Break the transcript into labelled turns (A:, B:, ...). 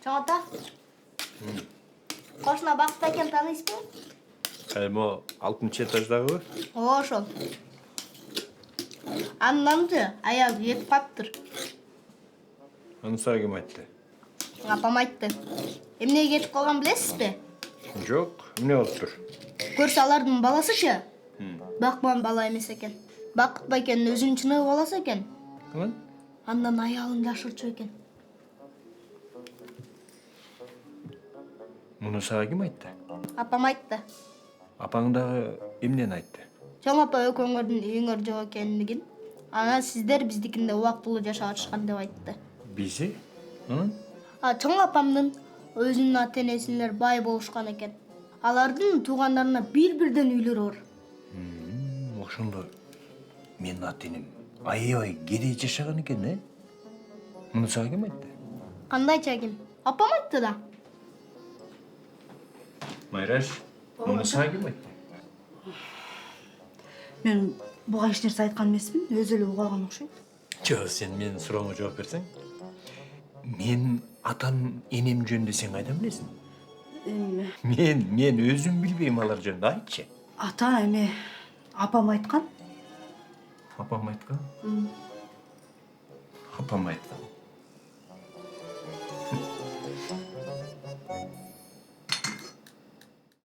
A: Чоң ата. Кошуна Бакыт экен тааныйсызбы?
B: Эмо 6-этаждагыбы?
A: Ошол. Аннанчы аягы кетип калыптыр.
B: Аны сага ким айтты?
A: Апам айтты. Эмнеге кетип калган билесизби?
B: Жок, эмне болуптур?
A: Көрсө алардын баласычы бакман бала эмес экен. Бакыт байкенин өзүнүн чыныгы баласы экен. Андан аялын жашырчу экен.
B: Муну сага ким айтты?
A: Апам айтты.
B: Апаң дагы эмнени айтты?
A: Чоң апа экөөңөрдүн үйүңөр жок экендигин, анан сиздер биздикинде убактылуу жашап атышкан деп айтты.
B: Бизи?
A: Чоң апамдын өзүнүн ата-энесилер бай болушкан экен. Алардын туугандарына бир-бирден үйлөрү бар.
B: Ошондо менин ата-энем аябай кедей жашаган экен, Муну сага ким айтты?
A: Кандайча ким? Апам айтты да.
B: Майраш, муну сага ким айтты?
C: Мен буга эч нерсе айткан эмесмин, өзү эле угуп алган окшойт.
B: Жок, сен менин сурооңо жооп берсең. Мен атам, энем жөнүндө сен кайдан билесиң? Мен өзүм билбейм алар жөнүндө, айтчы.
C: Ата эме апам айткан.
B: Апам айткан? Апам айткан.